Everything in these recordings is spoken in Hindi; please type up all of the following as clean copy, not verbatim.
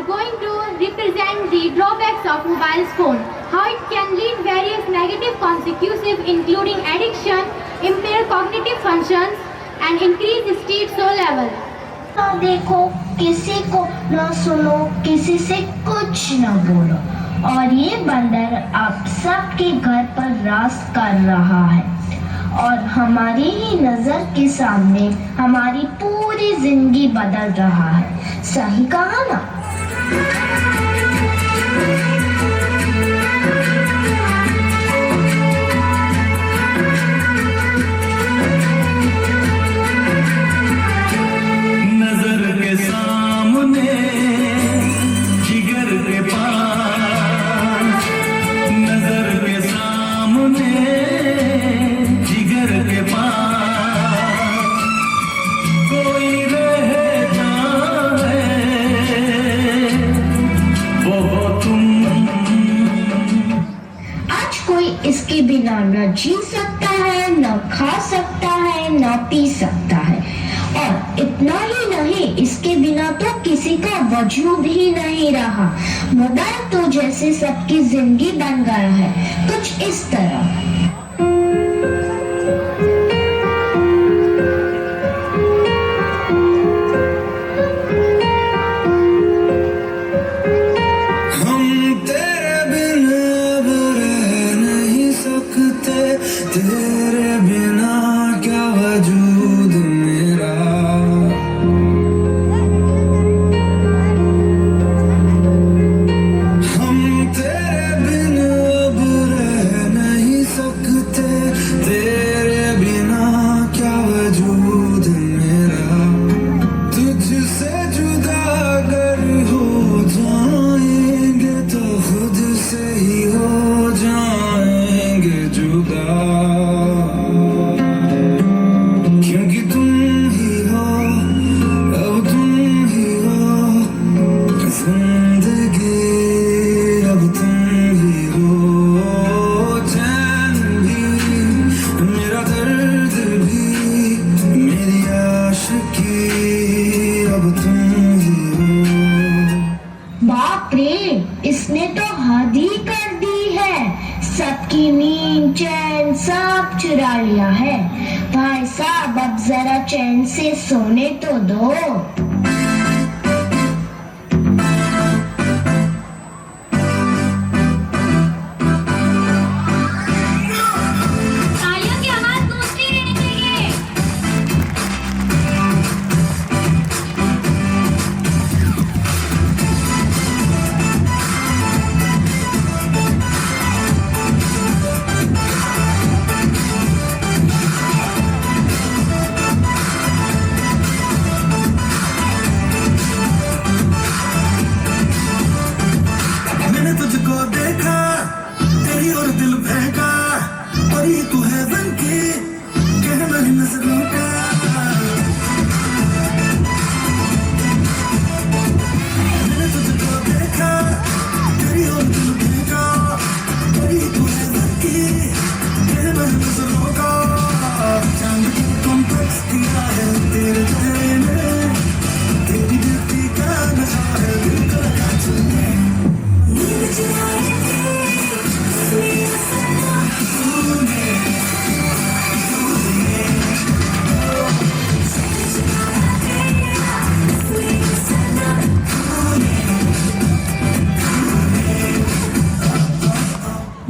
are going to represent the drawbacks of mobile phone, how it can lead various negative consequences including addiction, impaired cognitive functions and increased stress level. ना देखो, किसी को न सुनो, किसी से कुछ न बोलो, और ये बंदर अब सबके घर पर राज कर रहा है और हमारी ही नजर के सामने हमारी पूरी जिंदगी बदल रहा है। सही कहा ना? इसके बिना न जी सकता है, न खा सकता है, न पी सकता है, और इतना ही नहीं, इसके बिना तो किसी का वजूद ही नहीं रहा। मोबाइल तो जैसे सबकी जिंदगी बन गया है, कुछ इस तरह। तेरे बिना क्या वजूद मेरा, हम तेरे बिन अब रह नहीं सकते, तेरे बिना क्या वजूद मेरा, तुझसे जुदा अगर हो जाएंगे तो खुद से ही हो जाएंगे जुदा, इसने तो हद ही कर दी है, सबकी नींद चैन सब चुरा लिया है। भाई साहब अब जरा चैन से सोने तो दो।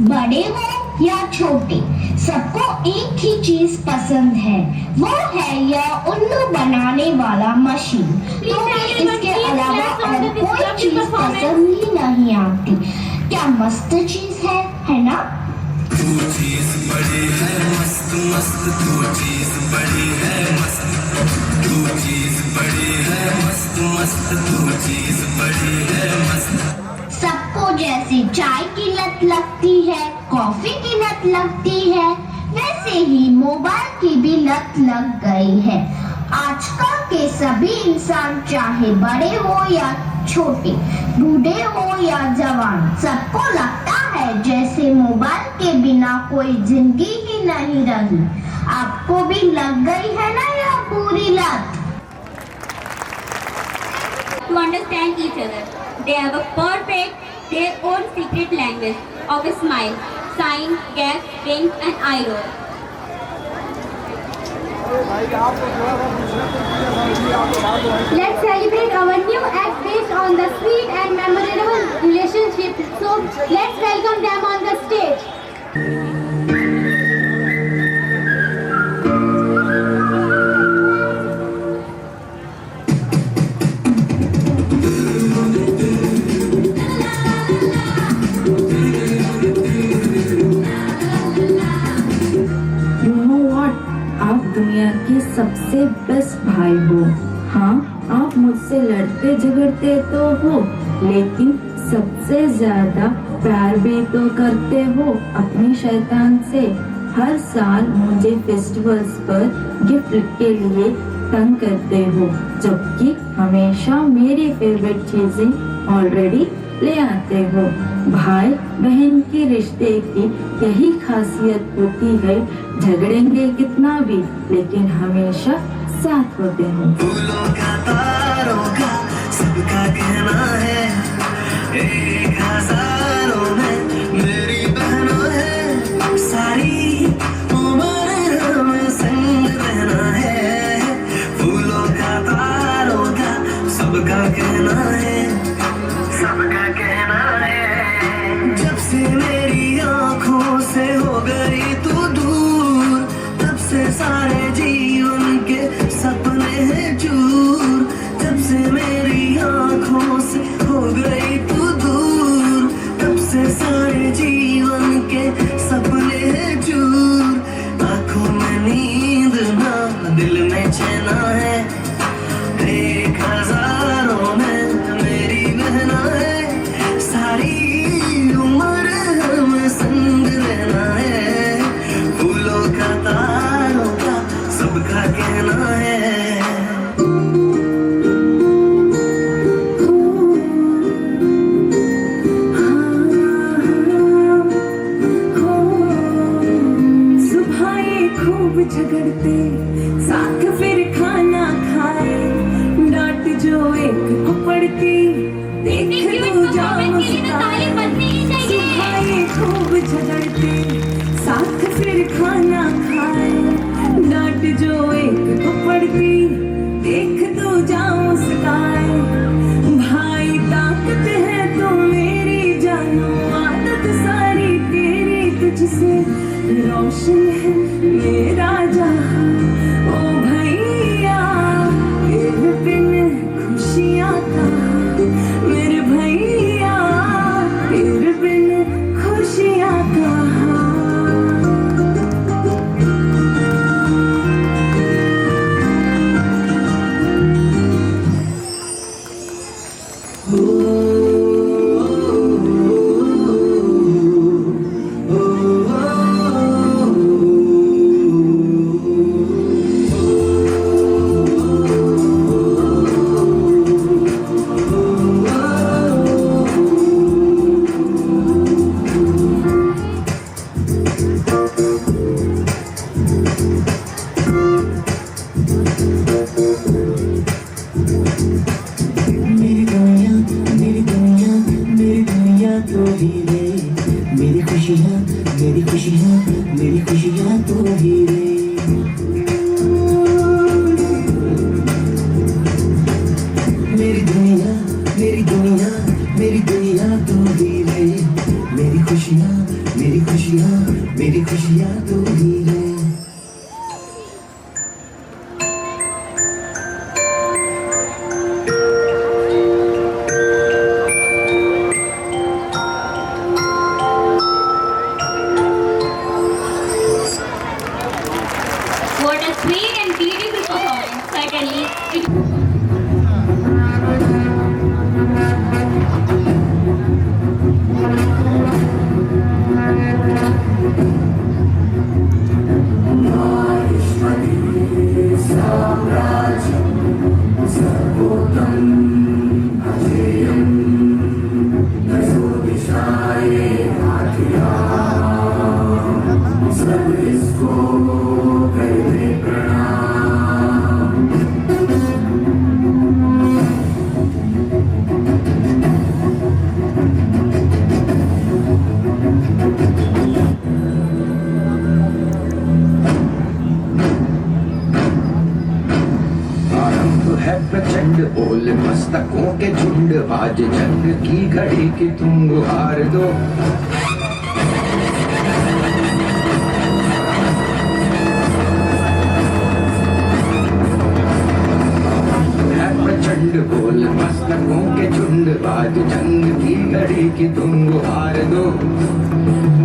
बड़े हो या छोटे, सबको एक ही चीज पसंद है, वो है यह उल्लू बनाने वाला मशीन। तो इसके अलावा और कोई चीज पसंद ही नहीं आती। क्या मस्त चीज है ना? तू चीज बड़ी है मस्त मस्त, तू चीज बड़ी है मस्त, तू चीज बड़ी है मस्त मस्त, तू चीज बड़ी है मस्त। सबको जैसे चाय की लत लगती है, कॉफी की लत लगती है, वैसे ही मोबाइल की भी लत लग गई है। आजकल के सभी इंसान, चाहे बड़े हो या छोटे, बूढ़े हो या जवान, सबको लगता है जैसे मोबाइल के बिना कोई जिंदगी ही नहीं रही। आपको भी लग गई है ना यह पूरी लत? to understand each other. They have a perfect, their own secret language of a smile, sign, gap, wink and eye roll. Let's celebrate our new act based on the sweet and memorable relationship. So let's welcome them on the stage. You know what? आप दुनिया के सबसे बेस्ट भाई हो। हाँ, आप मुझसे लड़ते झगड़ते तो हो, लेकिन सबसे ज्यादा प्यार भी तो करते हो अपने शैतान से। हर साल मुझे फेस्टिवल्स पर गिफ्ट के लिए तंग करते हो, जबकि हमेशा मेरी फेवरेट चीजें ऑलरेडी ले आते हो। भाई बहन के रिश्ते की यही खासियत होती है, झगड़ेंगे कितना भी लेकिन हमेशा साथ होते हैं। फूलों का तारों का सबका कहना है, एक हजारों में मेरी बहनों है, सारी उम्र हमें संग रहना है। फूलों का तारों का सबका कहना है, सबका कहना है। जब से मेरी आंखों से हो गई तू दूर, तब से सारे जीवन के सपने हैं चूर। जब से मेरी आंखों से हो गई तू दूर, तब से सारे जीवन के सपने हैं चूर। आंखों में नींद ना, दिल में चैना है, एक हजारों में मेरी बहना है, सारी उम्र हमें संग रहना है। फूलों का तारों का सबका कहना है। सुबह ये खूब झगड़ते, साथ फिर खाना खाए, डांट जो एक थप्पड़ की, देख तू जाओ मुस्काए। सुबह ये खूब झगड़ते, साथ फिर खाना खाए, डांट जो एक थप्पड़ की, देख तू जाओ मुस्काए। भाई ताकत है तो मेरी जानो, आदत सारी तेरी तुझसे रोशन है मेरा जहां। ओ भैया तेरे बिन खुशियां कहाँ, मेरे भैया तेरे बिन खुशियां कहाँ। What a sweet and beautiful performance. Certainly, it बोल मस्तकों के झुंड, आज जंग की घड़ी की तुम गुहार दो। प्रचंड बोल मस्तकों के झुंड, आज जंग की घड़ी की तुम गुहार दो।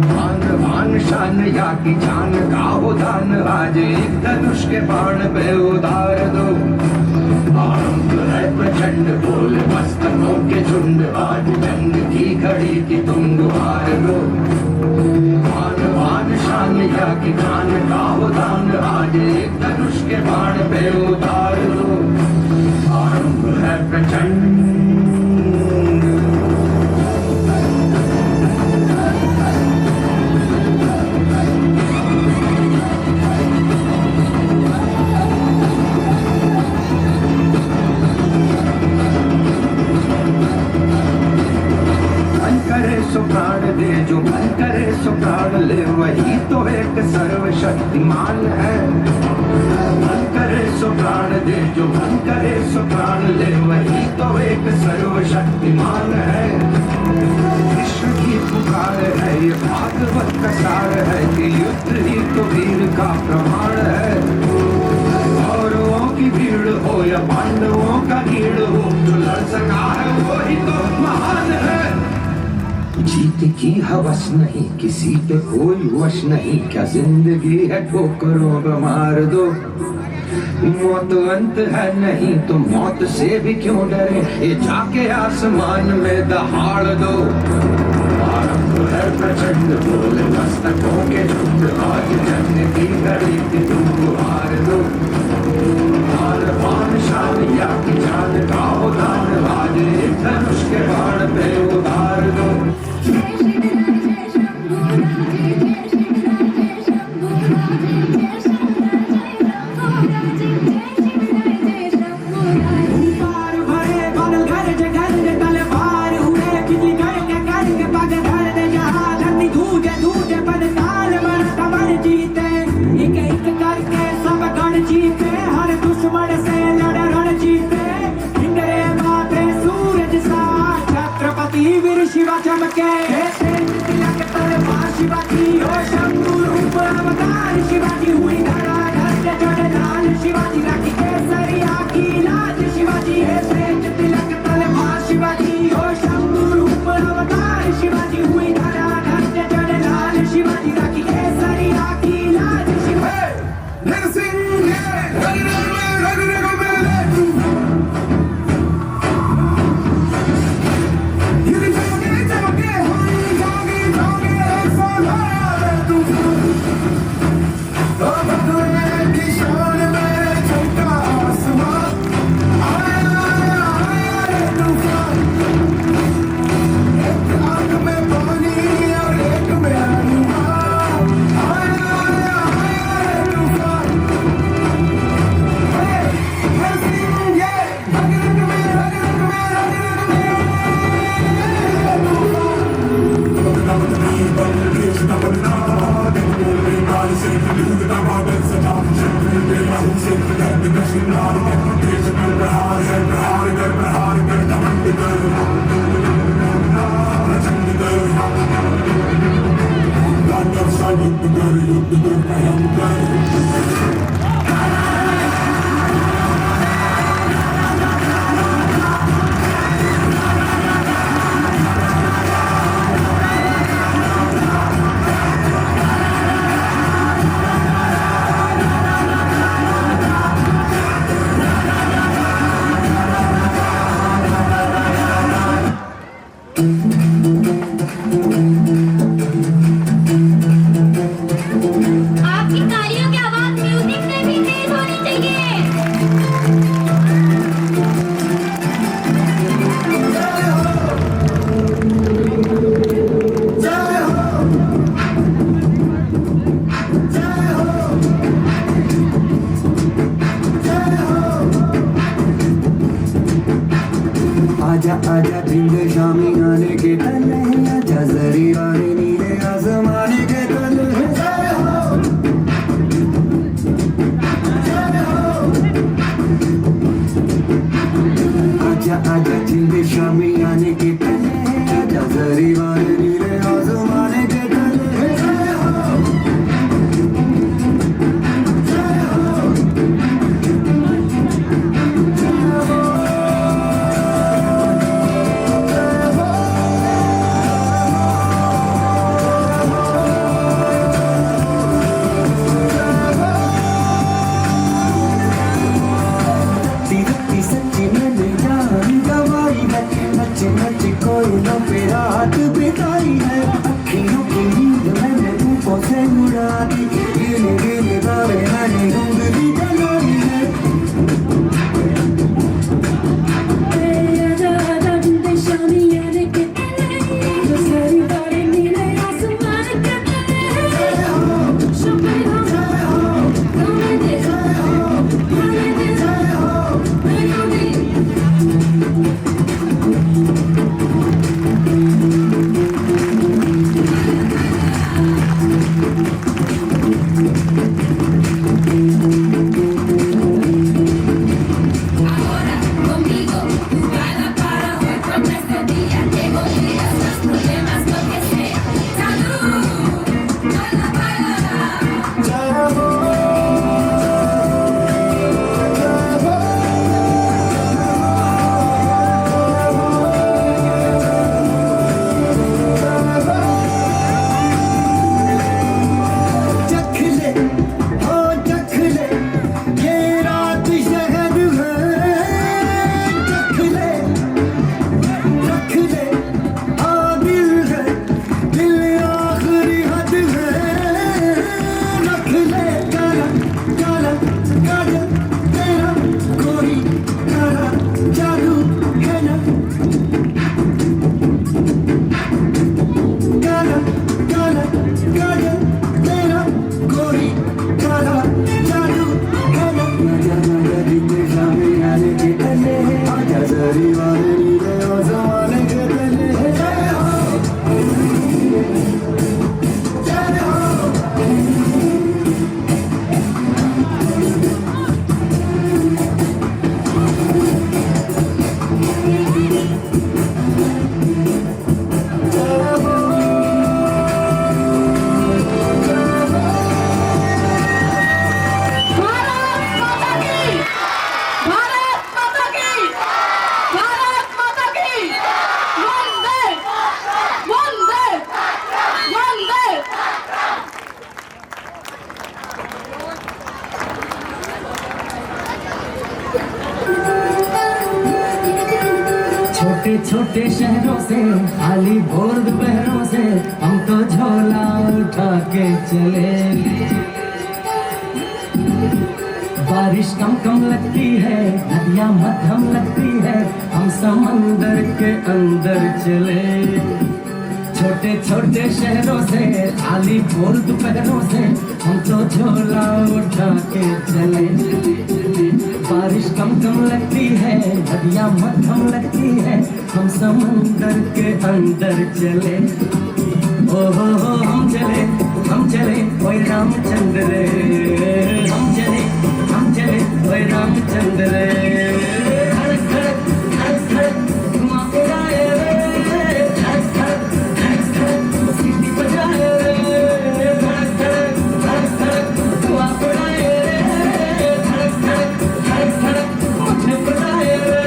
भान भान शान या की जान का हो दान, आज एक धनुष के बाण पे उतार दो। आरंभ है प्रचंड बोल मस्तकों के झुंड, आज जंग की घड़ी की तुम गुहार दो। भान भान शान या की जान का हो दान, आज एक धनुष के बाण पे उतार दो। आरंभ है प्रचंड। सो प्राण दे, जो मन करे सो प्राण ले, वही तो एक सर्वशक्तिमान है। मन करे सो प्राण दे, जो मन करे सो प्राण ले, वही तो एक सर्वशक्तिमान है। विश्व की पुकार है, ये भागवत का सार है कि युद्ध ही तो वीर का प्रमाण है। कौरवों की भीड़ हो या पांडवों का भीड़ हो, जो लड़ सका है वही तो महान है। जीत की हवस नहीं, किसी पे कोई वश नहीं, क्या जिंदगी है ठोकरों को मार दो। मौत अंत है नहीं तो मौत से भी क्यों डरे, ये जाके आसमान में दहाड़ दो। आरंभ है प्रचंड बोल मस्तकों के झुंड, आज जंग की घड़ी की तुम गुहार दो। भान भान शान या की जान का हो दान, आज एक धनुष के बाण पे उतार दो। शिवा चमके तिलक तलवार शिवा की हो, शंभु रूप अवतार शिवाजी हुई धरा धर जड़ लाल, शिवाजी राखी केसरिया की लाज, शिवाजी है श्रेष्ठ तिलक तलवार शिवाजी हो, शंभु रूप अवतार शिवाजी हुई धरा धर जड़ लाल, शिवाजी राखी केसरिया की लाज। आजा आजा भिंग शामी आने के तले, आजा जरी वाले नीले आसमाने के तले। आने के पहले आजा जरी वाले नीले आसमाने के तले जय हो जय हो सच्ची सच्ची मैंने जान गवाई है नच नच कोयलों पे रात बिताई है अखियों की नींद मैंने ऊपों से उड़ा दी गिने गिने तारे मैंने उंगली जलाई है छोटे छोटे शहरों से खाली भोर दोपहरों से हम तो झोला उठा के चले बारिश कम कम लगती है नदियाँ मध्यम लगती है हम समंदर के अंदर चले छोटे छोटे शहरों से खाली भोर दोपहरों से हम तो झोला उठा के चले बारिश कम कम लगती है नदियाँ मध्यम लगती है हम समंदर के अंदर चले ओ हो हम चले ओए रामचंद्र रे हम चले ओए रामचंद्र रे धड़क धड़क धड़क धड़क धुआं उड़ाए रे धड़क धड़क धड़क धड़क सीटी बजाए रे धड़क धड़क धड़क धड़क धुआं उड़ाए रे धड़क धड़क धड़क धड़क मुझे बुलाए रे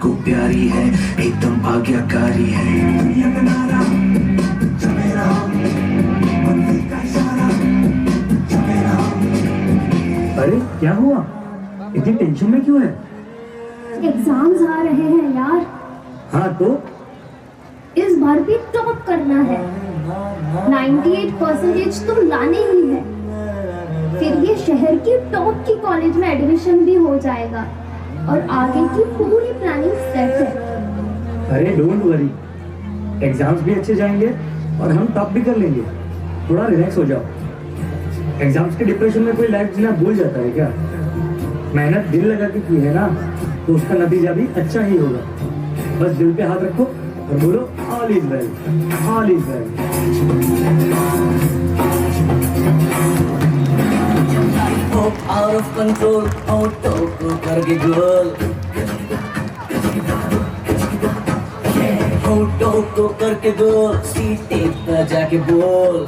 को प्यारी है, एकदम आज्ञाकारी है। अरे क्या हुआ, इतनी टेंशन में क्यों है? एग्जाम्स आ रहे हैं यार, हाँ तो इस बार भी टॉप करना है। 98% तो लाने ही है, फिर ये शहर की टॉप की कॉलेज में एडमिशन भी हो जाएगा और आगे की पूरी प्लानिंग सेट है। अरे डोंट वरी, एग्जाम्स भी अच्छे जाएंगे और हम टॉप भी कर लेंगे। थोड़ा रिलैक्स हो जाओ। एग्जाम्स के डिप्रेशन में कोई लाइफ जीना भूल जाता है क्या? मेहनत दिल लगा के की है ना, तो उसका नतीजा भी अच्छा ही होगा। बस दिल पे हाथ रखो और बोलो all is well, all is well. Out of control, out करके गोल, आउट करके गोल, सीटे पर जाके बोल।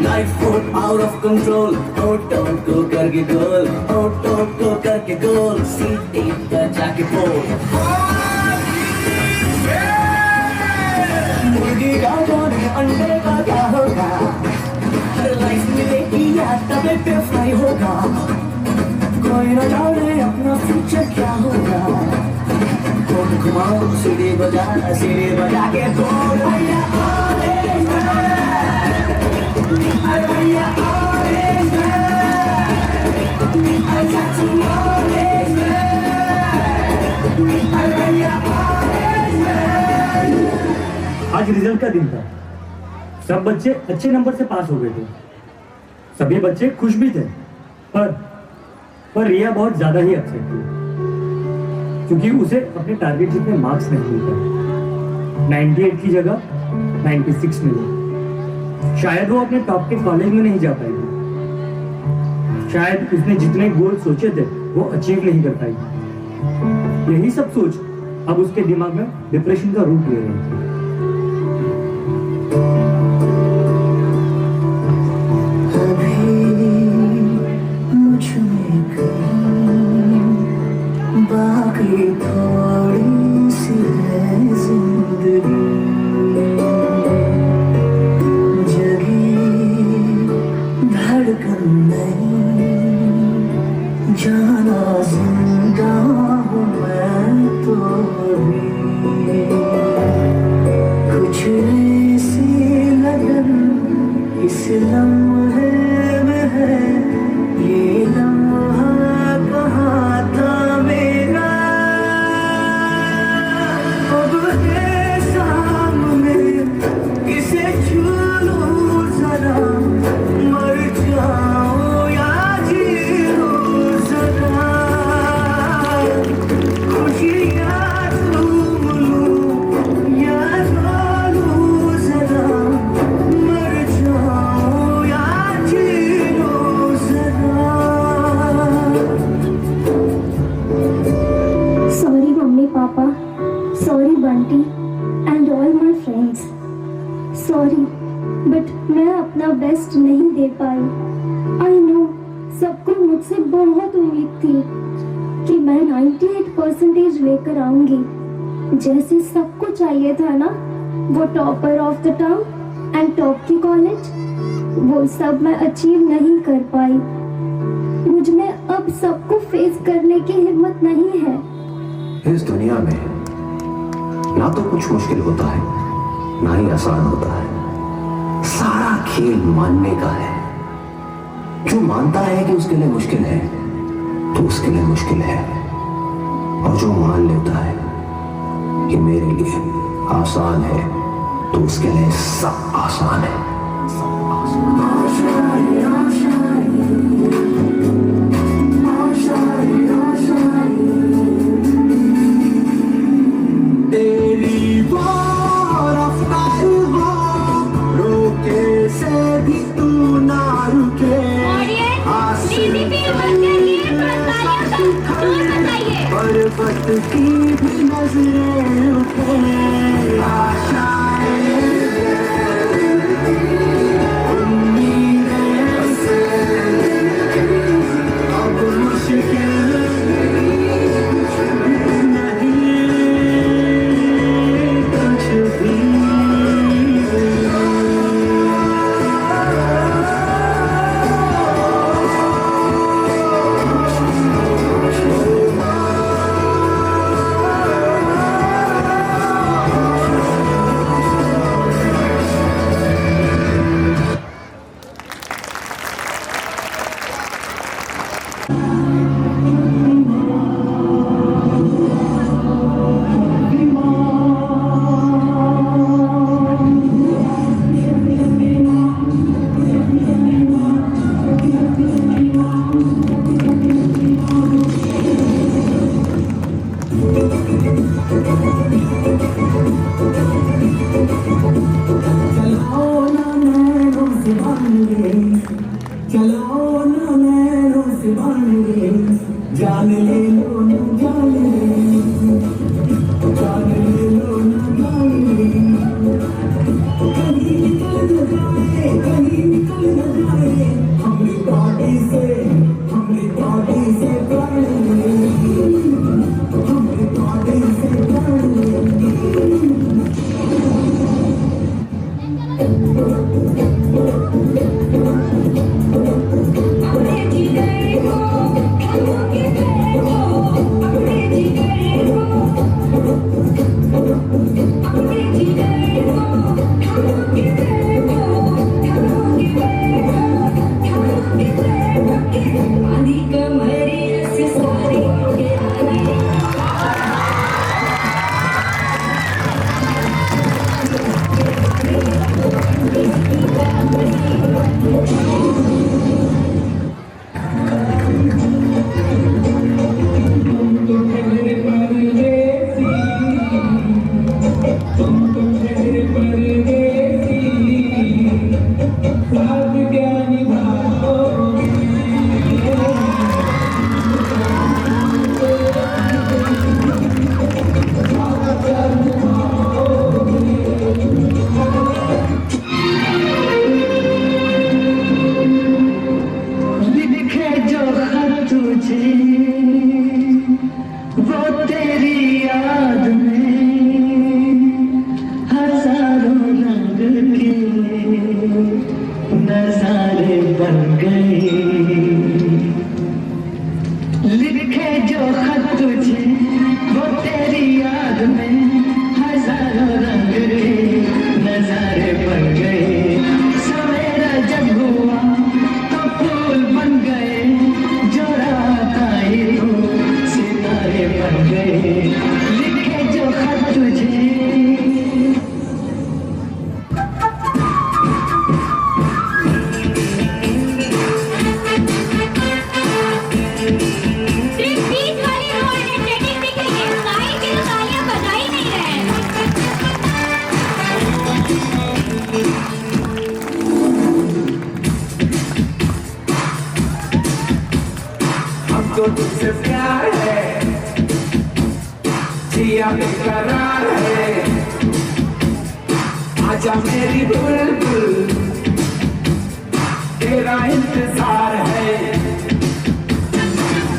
Life out of control, out करके गोल, आउट करके गोल, सीटे पर जाके बोल। मुर्गी का जोड़े अंडे का क्या होगा, लाइफ मिलेगी या तबे पे फ्राई होगा। कोई न जाने अपना फ्यूचर क्या होगा। तुम घुमाओ सीढ़ी बजा के बोल भैया ऑरेंज मैन, अरे भैया ऑरेंज मैन, अरे चाचू ऑरेंज मैन, अरे भैया ऑरेंज मैन। आज रिजल्ट का दिन था, सब बच्चे अच्छे नंबर से पास हो गए थे, सभी बच्चे खुश भी थे। पर रिया बहुत ज्यादा ही अपसेट थी, क्योंकि उसे अपने टारगेट जितने मार्क्स नहीं मिल पाए। 98 की जगह 96 मिले। शायद वो अपने टॉप के कॉलेज में नहीं जा पाएगी, शायद उसने जितने गोल सोचे थे वो अचीव नहीं कर पाएगी। यही सब सोच अब उसके दिमाग में डिप्रेशन का रूप ले रही थी। बाकी थोड़ी सी है जिंदगी, जगी धड़कन नहीं, जाना जिंदा हूँ मैं तो भी। कुछ ऐसी लगन इस लम्हे में है, ये लम्हा कहाँ था मेरा, अब है सामने इसे छू लूं जरा, मर जाऊं या जी लूं जरा, खुशियाँ झूम लूं या रो लूं जरा, मर जाऊं या जी लूं जरा। Sorry mummy papa, sorry Bunty and all my friends, sorry but मैं अपना बेस्ट नहीं दे पाई। आई नो सबको मुझसे बहुत उम्मीद थी कि मैं 98% लेकर आऊंगी, जैसे सबको चाहिए था ना, वो topper of the town and top की कॉलेज। वो सब मैं अचीव नहीं कर पाई। मुझ में अब सबको फेस करने की हिम्मत नहीं है। इस दुनिया में ना तो कुछ मुश्किल होता है, ना ही आसान होता है। सारा खेल मानने का है। जो मानता है कि उसके लिए मुश्किल है तो उसके लिए मुश्किल है, और जो मान लेता है कि मेरे लिए आसान है तो उसके लिए सब आसान है। तेरी वो रफ्तार हो, रोके से भी तू ना रुके। पर्वत की भी नजरें उठे, आशाएं उम्मीदें से अब मुश्किल हमको तुझसे प्यार है, जिया बेकरार है, आजा मेरी बुलबुल, तेरा इंतजार है।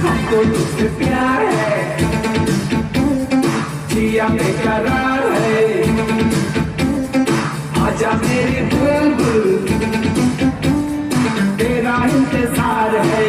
हमको तुझसे प्यार है, जिया बेकरार है, आजा मेरी बुलबुल, तेरा इंतजार है।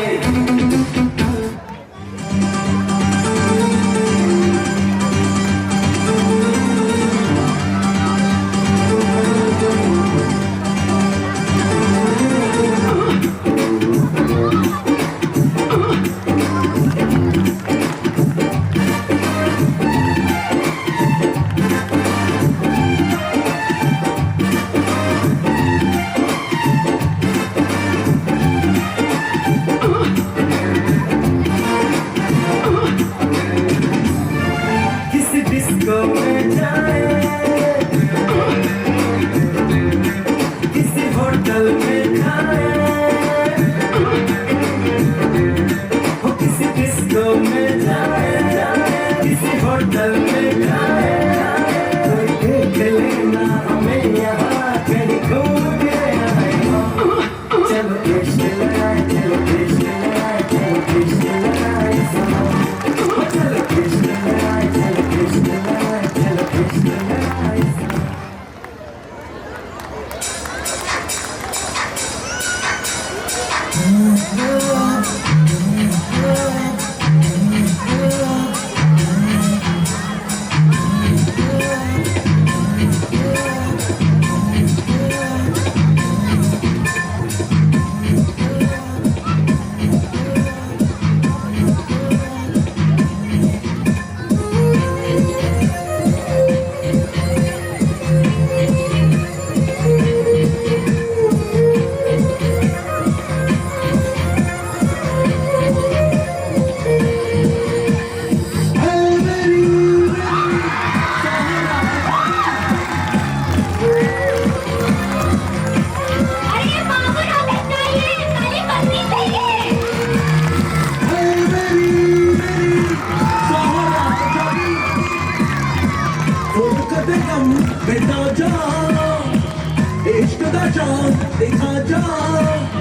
देखा जा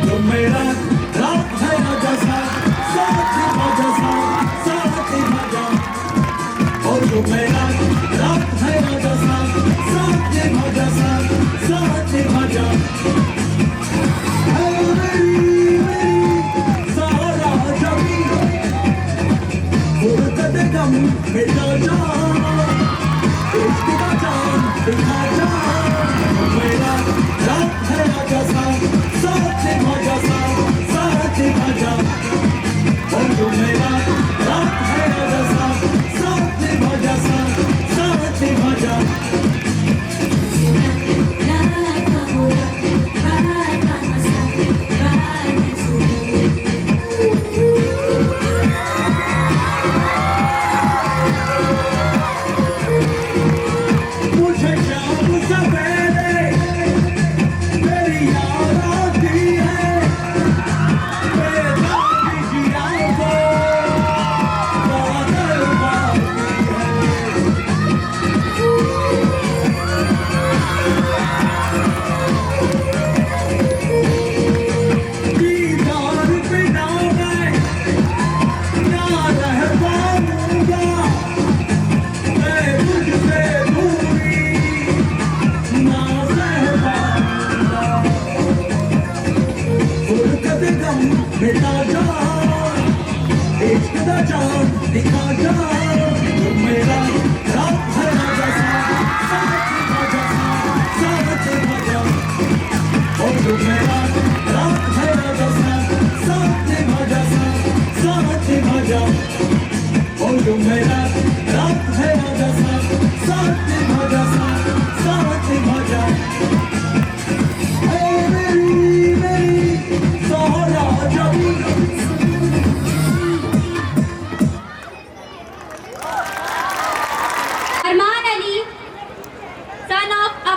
तो मेरा रात है आजा सा साथ आजा सा साथ आजा और जो मेरा रात है आजा सा साथ आजा सा साथ आजा मेरी सारा जमी वो कदम बेटा जा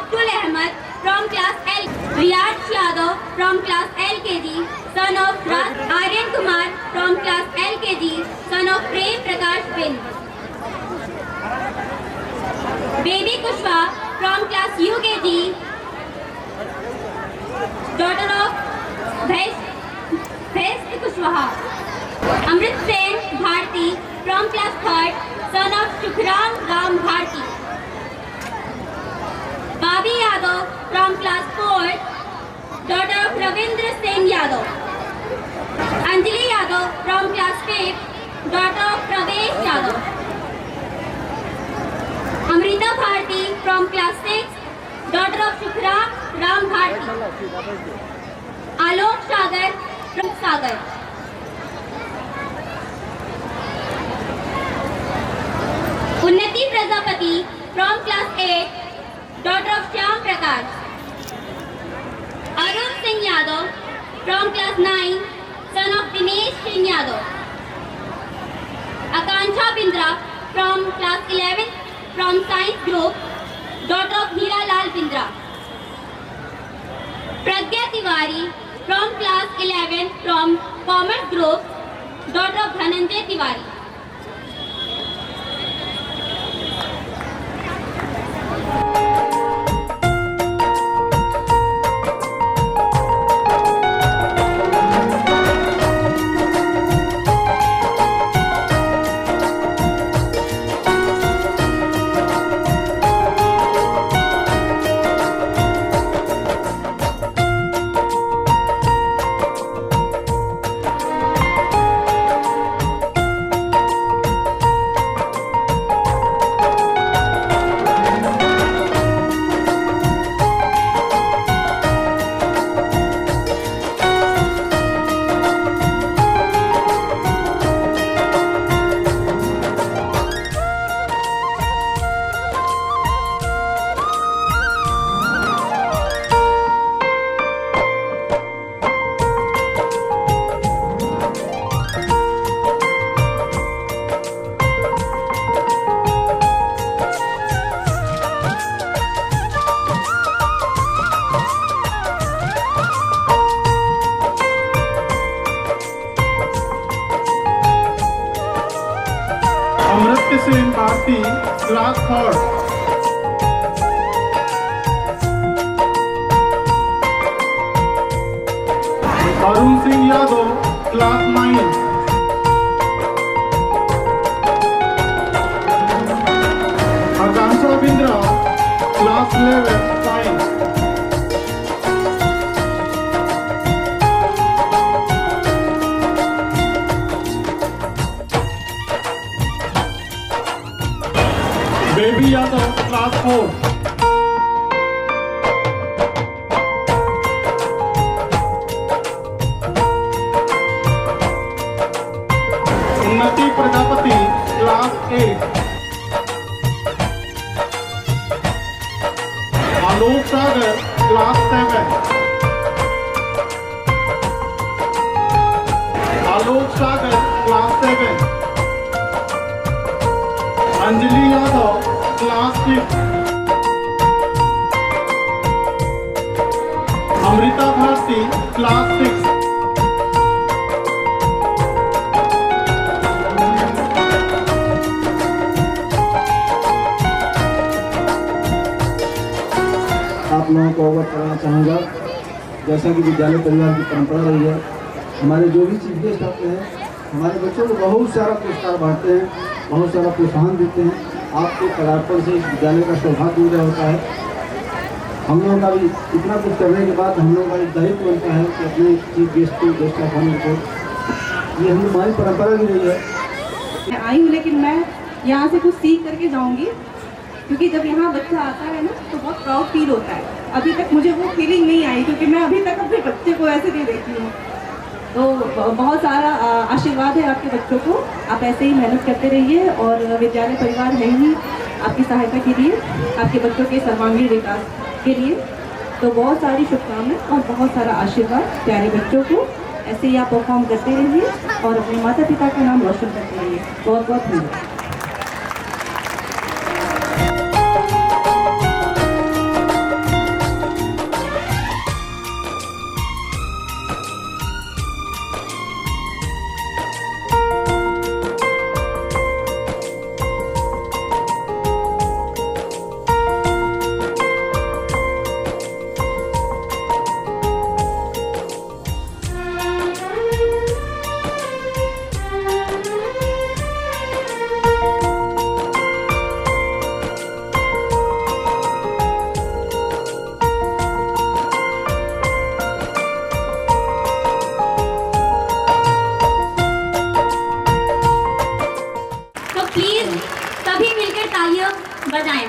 Abdul Ahmad from class L. Riyad Yadav from class LKG, son of Aryan Kumar from class LKG, son of Prem Prakash Bin. Baby Kushwa from class UKG, daughter of Bhest Kushwaha. Amrit Sen Bharti from class 3rd, son of Shukram Ram Bharti. Babi Yadav from class 4th, daughter of Ravindra Singh Yadav. Anjali Yadav from class 5th, daughter of Pravesh Yadav. Amrita Bharti from class 6th, daughter of Shukram Ram Bharti. Alok Sagar from Sagar. Unnati Prajapati from class 8, daughter of Shyam Prakash. Arun Singh Yadav from class 9, son of Dinesh Singh Yadav. Akanksha Bindra from class 11 from Science Group, daughter of Hira Lal Bindra. Pragya Tiwari from class 11 from Commerce Group, daughter of Dhananjay Tiwari. Amrit Sen Bharti, class 4. Arun Singh Yadav, class 9. Akanksha Bindra, class 11, Science. Baby Yadav, class 4. Unnati Prajapati, class 8. Alok Sagar, class 7. Alok Sagar, class 7. Anjali Yadav, class 6. Amrita Bharti, class 6. आप लोगों को अवगत कराना चाहूँगा, जैसा कि विद्यालय परिवार की परंपरा रही है, हमारे जो भी चीफ गेस्ट आते हैं हमारे बच्चों को बहुत सारा पुरस्कार बांटते हैं, बहुत सारा प्रोत्साहन देते हैं। आपके पदार्पण से इस विद्यालय का सौभाग्य उदय होता है। हम लोगों का भी इतना कुछ करने के बाद हम लोगों का एक दायित्व बनता है कि अपने चीफ गेस्ट को गेस्ट ऑफ ऑनर को, ये हमारी परंपरा भी रही है। मैं आई हूँ लेकिन मैं यहाँ से कुछ सीख करके जाऊँगी, क्योंकि जब यहाँ बच्चा आता है ना तो बहुत प्राउड फील होता है। अभी तक मुझे वो फीलिंग नहीं आई, क्योंकि मैं अभी तक अपने बच्चे को ऐसे नहीं देखी हूँ। तो बहुत सारा आशीर्वाद है आपके बच्चों को, आप ऐसे ही मेहनत करते रहिए और विद्यालय परिवार है ही आपकी सहायता के लिए, आपके बच्चों के सर्वांगीण विकास के लिए। तो बहुत सारी शुभकामनाएं और बहुत सारा आशीर्वाद प्यारे बच्चों को, ऐसे ही आप परफॉर्म करते रहिए और अपने माता पिता का नाम रोशन करते रहिए। बहुत बहुत धन्यवाद। बजाएं।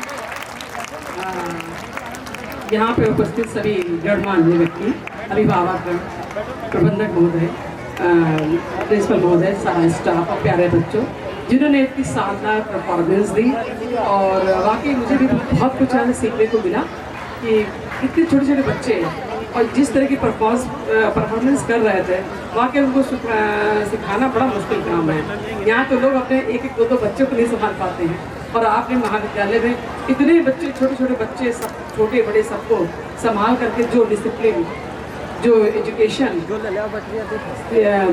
यहाँ पे उपस्थित सभी गणमान्य व्यक्ति, अभिभावक, प्रबंधक महोदय, प्रिंसिपल महोदय, सारा स्टाफ और प्यारे बच्चों जिन्होंने इतनी शानदार परफॉर्मेंस दी, और वाकई मुझे भी बहुत कुछ यहाँ सीखने को मिला कि इतने छोटे छोटे बच्चे और जिस तरह की परफॉर्मेंस कर रहे थे, वाकई उनको सिखाना बड़ा मुश्किल काम है। यहाँ तो लोग अपने एक एक दो दो बच्चों को नहीं संभाल पाते हैं, और आपने महाविद्यालय में इतने बच्चे, छोटे छोटे बच्चे, सब छोटे बड़े सबको संभाल करके जो डिसिप्लिन, जो एजुकेशन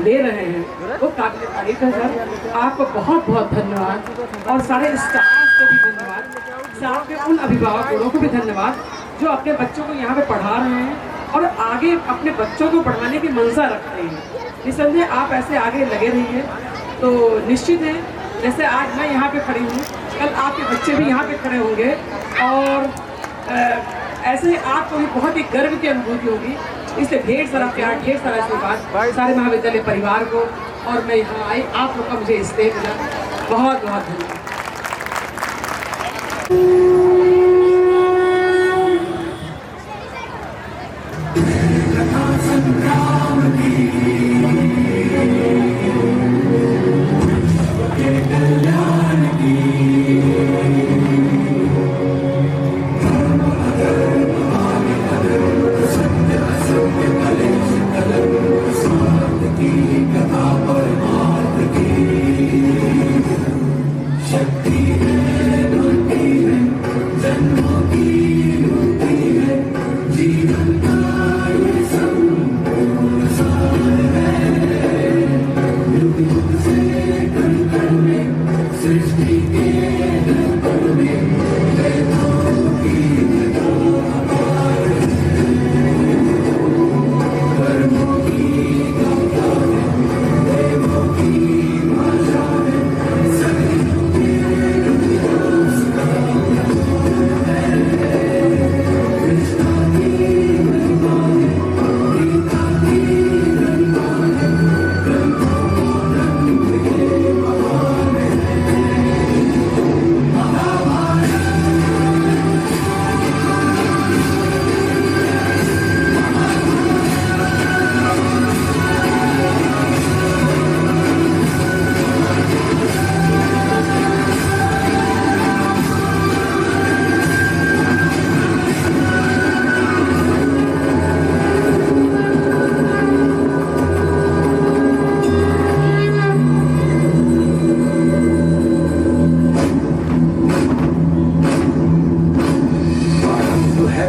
दे रहे हैं वो काबिल तारीफ है सर। आपको बहुत बहुत धन्यवाद, और सारे स्टाफ को भी धन्यवाद, साथ में उन अभिभावकों को भी धन्यवाद जो अपने बच्चों को यहाँ पे पढ़ा रहे हैं और आगे अपने बच्चों को पढ़ाने की मंशा रखते हैं। निसंदेह आप ऐसे आगे लगे रहिए तो निश्चित है, जैसे आज मैं यहाँ पे खड़ी हूँ, कल आपके बच्चे भी यहाँ पे खड़े होंगे, और ऐसे ही आपको भी बहुत ही गर्व की अनुभूति होगी। इसलिए ढेर सारा प्यार, ढेर सारा आशीर्वाद सारे महाविद्यालय परिवार को, और मैं यहाँ आई, आप लोग का मुझे स्नेह मिला, बहुत बहुत धन्यवाद।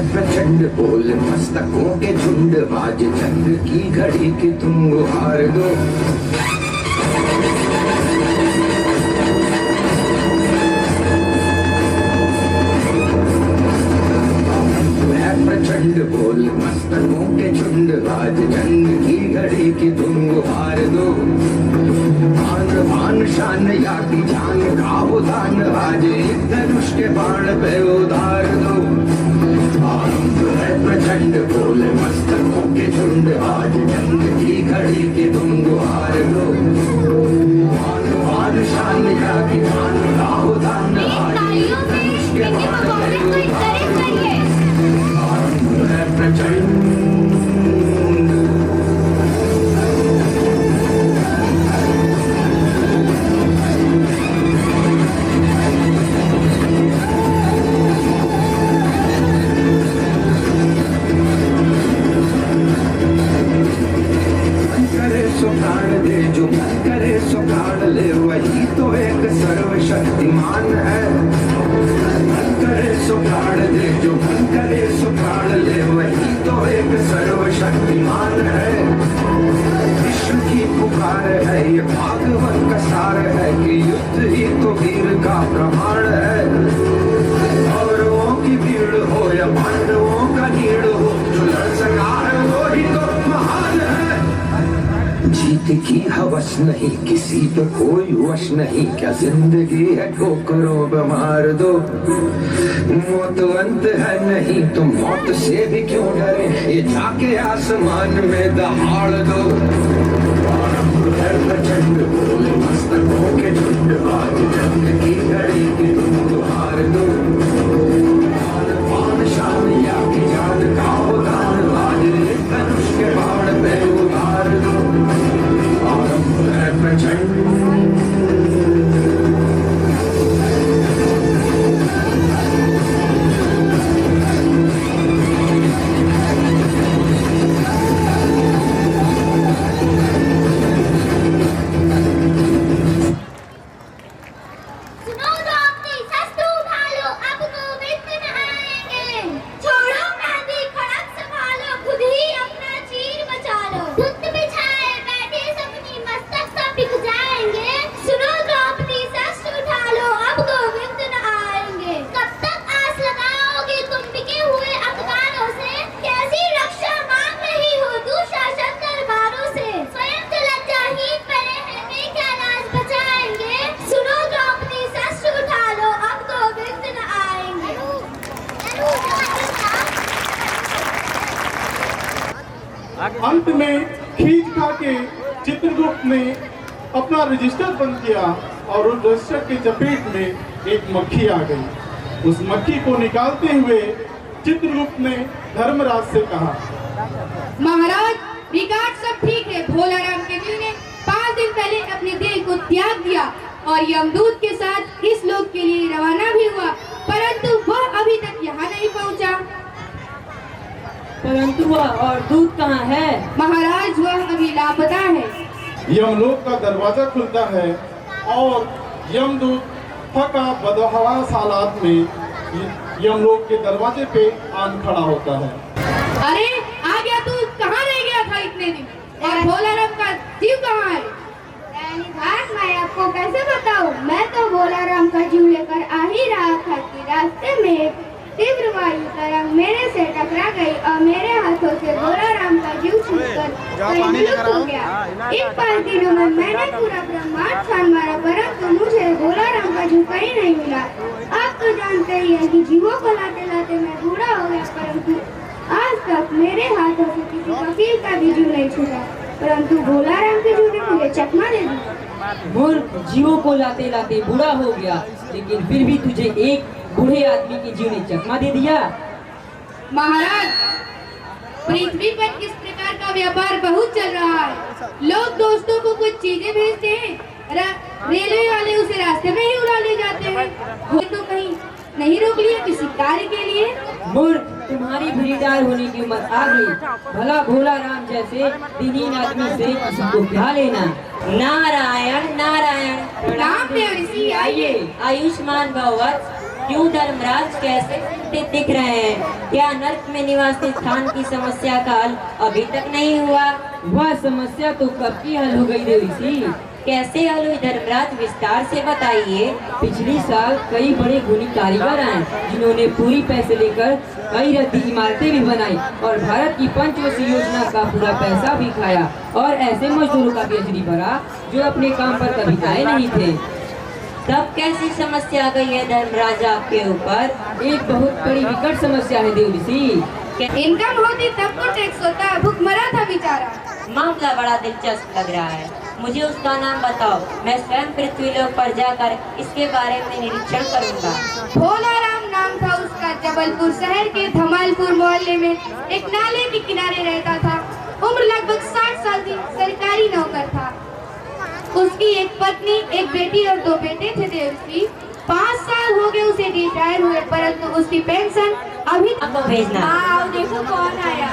प्रचंड बोल मस्तकों के झुंड, आज चंद्र की घड़ी की तुम गुहार दो। प्रचंड बोल मस्तकों के झुंड, आज चंद्र की घड़ी की तुम गुहार दो। आन बान शान या की जान का उदान, आज एक धनुष के बाण पे उधार दो। प्रचंड बोल मस्तकों के झुंड, आज जंग की घड़ी के तुम गुहार दो। मान शान या की जान का उदान, आज एक धनुष के बाण पे उधार दो। प्रचंड वही तो एक सर्वशक्तिमान है। करे सो प्राण दे, जो मन करे सो प्राण ले, वही तो एक सर्वशक्तिमान है। विश्व की पुकार है, ये भागवत का सार है कि युद्ध ही तो वीर का प्रमाण है। कौरवों की भीड़ हो या पांडवों का नीड़ हो, जो लड़ सका है वो ही तो महान है। जीत की हवस नहीं, किसी पे कोई वश नहीं, क्या जिंदगी है ठोकरों पे मार दो। मौत अंत है नहीं तो मौत से भी क्यों डरे, ये जाके आसमान में दहाड़ दो। प्रचंड बोल मस्तकों के झुंड, आज जंग की घड़ी की तुम गुहार दो। अंत में खींच खा के चित्रगुप्त ने अपना रजिस्टर बंद किया और उस रजिस्टर के चपेट में एक मक्खी आ गई। उस मक्खी को निकालते हुए चित्रगुप्त ने धर्मराज से कहा, महाराज रिकॉर्ड सब ठीक है। भोला राम के जी ने 5 दिन पहले अपने देह को त्याग दिया और यमदूत के साथ इस लोक के लिए रवाना भी हुआ, परंतु वह अभी तक यहाँ नहीं पहुँचा। परंतु वह और दूत कहाँ है? महाराज वह अभी लापता है। यमलोक का दरवाजा खुलता है और यमदूत थका बदहवास हालात में यमलोक के दरवाजे पे आन खड़ा होता है। अरे आ गया, तू कहाँ रह गया था इतने दिन? और भोला राम का जीव कहाँ है? मैं आपको कैसे बताऊं? मैं तो भोला राम का जीव लेकर आ ही रहा था कि रास्ते में तीव्र वायु तरंग मेरे से टकरा गई और मेरे हाथों से भोला राम का जीव छूटकर कहीं विलुप्त हो गया। इन 5 दिनों में मैंने पूरा ब्रह्मांड छान मारा, परंतु मुझे भोला राम का जीव कहीं नहीं मिला। आप तो जानते ही हैं कि जीवों को लाते लाते मैं बूढ़ा हो गया, परंतु आज तक मेरे हाथों से किसी वकील का भी जीव नहीं छूटा, परंतु भोला राम के जीव ने मुझे चकमा दे दिया। मूर्ख, जीवों को लाते लाते बूढ़ा हो गया, लेकिन फिर भी तुझे एक बूढ़े आदमी के जीव ने चकमा दे दिया। महाराज पृथ्वी पर किस प्रकार का व्यापार बहुत चल रहा है। लोग दोस्तों को कुछ चीजें भेजते हैं, रेलवे वाले उसे रास्ते में ही उड़ा ले जाते हैं। वो तो कहीं नहीं रोक लिया किसी कार्य के लिए। मूर्ख, तुम्हारी भरीदार होने की उम्र आ गई। भला भोला राम जैसे दीनहीन आदमी से किसी को क्या लेना। नारायण नारायण। प्रणाम देव ऋषि, आइए। आयुष्मान भवत। क्यों धर्मराज, कैसे दिख रहे हैं? क्या नर्क में निवास स्थान की समस्या का हल अभी तक नहीं हुआ? वह समस्या तो कब की हल हो गई देव ऋषि। कैसे हल हुई धर्मराज, विस्तार से बताइए। पिछली साल कई बड़े गुणी कारीगर आए, जिन्होंने पूरी पैसे लेकर कई रद्दी इमारतें भी बनाई और भारत की पंचवर्षीय योजना का पूरा पैसा भी खाया। और ऐसे मजदूरों का भी अजरी भरा जो अपने काम पर कभी आए नहीं थे। तब कैसी समस्या आ गई है धर्मराज आपके ऊपर? एक बहुत बड़ी विकट समस्या है देव ऋषि। इनकम होती तब तो टैक्स होता, भूखमरा था बेचारा। मामला बड़ा दिलचस्प लग रहा है, मुझे उसका नाम बताओ। मैं स्वयं पृथ्वीलोक पर जाकर इसके बारे में निरीक्षण करूंगा। भोला राम नाम था उसका। जबलपुर शहर के धमालपुर मोहल्ले में एक नाले के किनारे रहता था। उम्र लगभग 60 साल की, सरकारी नौकर था। उसकी एक पत्नी, एक बेटी और 2 बेटे थे देव ऋषि। 5 साल हो गए उसे रिटायर हुए, परंतु उसकी पेंशन अभी आपको भेजना। हाँ, देखो कौन आया।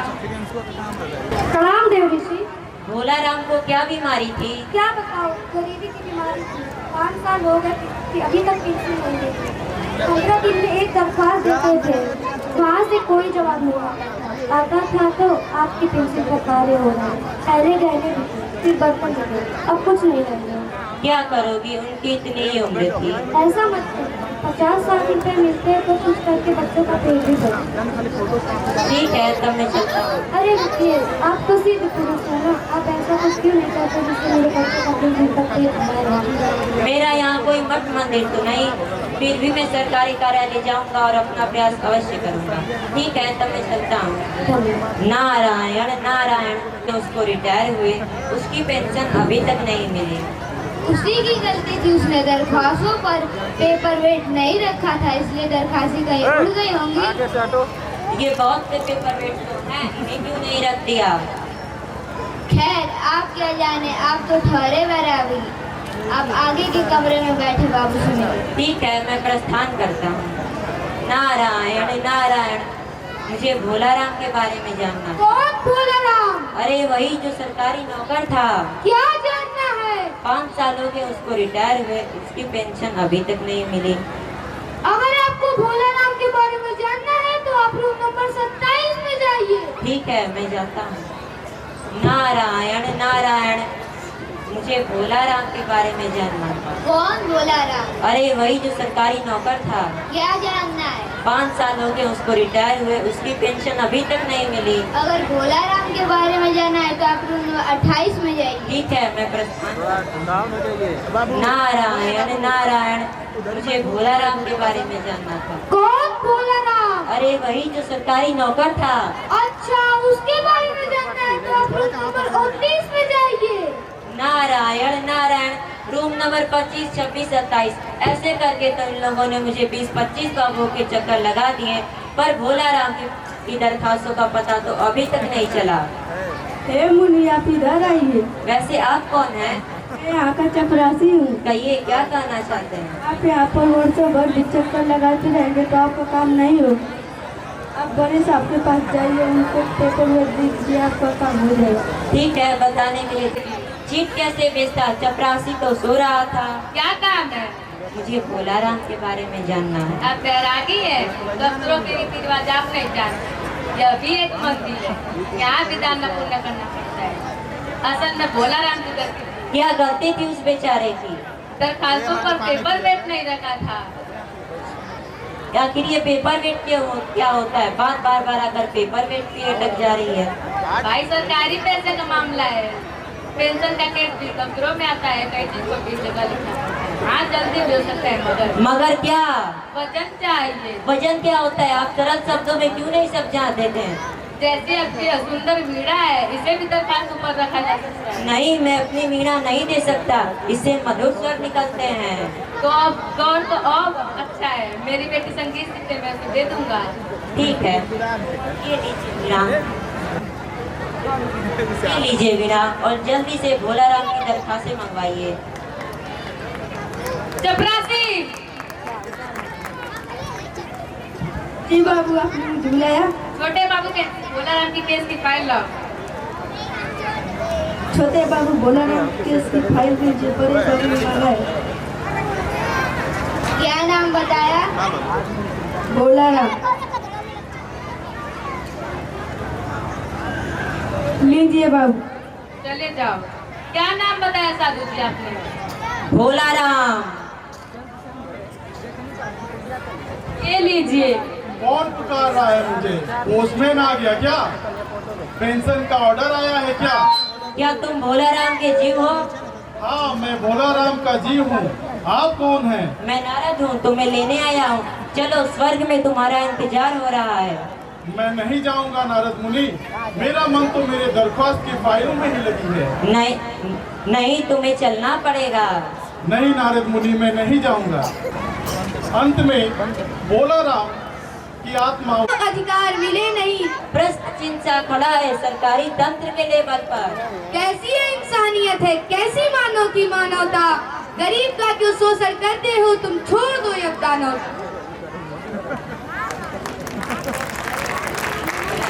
प्रणाम देव ऋषि। भोला राम को क्या बीमारी थी? क्या बताओ, गरीबी की बीमारी थी। 5 साल हो गए कि अभी तक पेंशन नहीं देती। 15 दिन में एक दरख्वास्त देते थे, वहाँ से कोई जवाब नहीं आता था। तो आपकी पेंशन का कार्य हो रहा है, पहले गहने फिर बर्तन लगे, अब कुछ नहीं लगेगा। क्या करोगी, उनकी इतनी ही उम्र थी। ऐसा मत करो, 50-60 रुपए मिलते हैं तो कुछ करके बच्चों का पेट भी भरो। ठीक है, तब मैं चलता हूँ। अरे रुकिए, आप तो सिर्फ पुरुष है ना, आप ऐसा कुछ क्यों नहीं करते जिससे मेरे बच्चों का पेट भरा? मेरा यहाँ कोई मठ मंदिर तो नहीं, फिर भी मैं सरकारी कार्यालय जाऊंगा और अपना प्रयास अवश्य करूंगा। ठीक है, तब मैं चलता हूँ। नारायण नारायण। तो उसको रिटायर हुए, उसकी पेंशन अभी तक नहीं मिली। उसी की गलती थी, उसने दरख्वास्तों पर पेपर वेट नहीं रखा था, इसलिए दरखास्तें कहीं उड़ गई होंगी। ये बहुत से पेपर वेट तो हैं, इन्हें क्यों नहीं रख दिया? खैर, आप क्या जाने, आप तो ठहरे हुए अभी। आप आगे के कमरे में बैठे बाबू से मिले। ठीक है, मैं प्रस्थान करता हूँ। नारायण नारायण। मुझे भोला राम के बारे में जानना। कौन भोला राम? अरे वही जो सरकारी नौकर था। क्या जानना है? 5 साल हो गए उसको रिटायर हुए, उसकी पेंशन अभी तक नहीं मिली। अगर आपको भोला राम के बारे में जानना है तो आप रूम नंबर 27 में जाइए। ठीक है, मैं जाता हूँ। नारायण नारायण। मुझे भोला राम के बारे में जानना था। कौन भोला राम? अरे वही जो सरकारी नौकर था। क्या जानना है? 5 साल हो गए उसको रिटायर हुए, उसकी पेंशन अभी तक नहीं मिली। अगर भोला राम के बारे में जानना है तो आप रूम नंबर 28 में जाइए। ठीक है, मैं प्रस्थान करता हूँ। नारायण नारायण। मुझे भोला राम के बारे में जानना था। कौन भोला राम? अरे वही जो सरकारी नौकर था। अच्छा, अच्छा, उसके बारे में जानना है तो आप रूम नंबर 29 में जाइए। नारायण नारायण, रूम नंबर 25, 26, 27 ऐसे करके तो इन लोगों ने मुझे 20-25 बाबुओं के चक्कर लगा दिए, पर भोला राम की दरखास्तों का पता तो अभी तक नहीं चला। हे मुनि, आप इधर आइए। वैसे आप कौन हैं? मैं यहाँ का चपरासी हूँ। कहिए, क्या कहना चाहते हैं? आप यहाँ पर वर्षों भर भी चक्कर लगाते रहेंगे तो आपका काम नहीं हो। आप बड़े साहब के पास जाइए, उनको पेपर में दीजिए, आपका काम हो जाएगा। ठीक है, बताने के लिए। चीट कैसे बेचता? चपरासी तो सो रहा था। क्या काम है? मुझे भोला राम के बारे में जानना है। आप बैरागी है, दफ्तरों के रीति रिवाज आप नहीं जानते। यह भी एक मंदिर है, यहाँ भी दान पुण्य करना पड़ता है। असल में भोला राम की गलती, क्या गलती थी उस बेचारे की? दरखास्तों पर पेपर वेट नहीं रखा था। आखिर ये पेपर वेट क्या होता है? बार बार अगर पेपर वेट भी अटक जा रही है। भाई सरकारी पैसे का मामला है, पेंशन का केस भी दफ्तरों में आता है, कई चीज को भी जगह लिखा है। हाँ, जल्दी मिल सकता है, मगर क्या? वजन चाहिए। वजन क्या होता है? आप सरल शब्दों में क्यों नहीं समझा देते हैं? जैसे आपकी सुंदर वीणा है, इसे भी दरखास्त ऊपर रखा जा सकता है। नहीं, मैं अपनी वीणा नहीं दे सकता, इससे मधुर स्वर निकलते हैं। तो अब गौर तो अब अच्छा है, मेरी बेटी संगीत सीखते, मैं उसे दे दूंगा। ठीक है, ये लीजिए वीणा, ये लीजिए वीणा, और जल्दी से भोला राम की दरखास्तें मंगवाइए। चपरासी! जी बाबू, आपने मुझे बुलाया? छोटे बाबू के भोला राम की केस की फाइल लाओ। छोटे बाबू भोला राम केस की फाइल दीजिए, बड़े बाबू ने मांगा है। क्या नाम बताया? भोला राम। लीजिए बाबू। चले जाओ। क्या नाम बताया साधु जी आपने? भोला राम। ये लीजिए। कौन पुकार रहा है मुझे? पोस्टमैन आ गया क्या? पेंशन का ऑर्डर आया है क्या? क्या तुम भोला राम के जीव हो? हाँ, मैं भोला राम का जीव हूँ। आप कौन हैं? मैं नारद हूँ, तुम्हें लेने आया हूँ। चलो, स्वर्ग में तुम्हारा इंतजार हो रहा है। मैं नहीं जाऊंगा नारद मुनि, मेरा मन तो मेरे दरख्वास्त की फाइलों में ही लगी है। नहीं, तुम्हें चलना पड़ेगा। नहीं नारद मुनि, मैं नहीं जाऊंगा। अंत में भोला राम की आत्मा अधिकार मिले नहीं। प्रश्न चिन्ह सा खड़ा है सरकारी तंत्र के लेवल पर। कैसी है इंसानियत है, कैसी मानव की मानवता। गरीब का क्यों शोषण करते हो तुम, छोड़ दो अब दानव।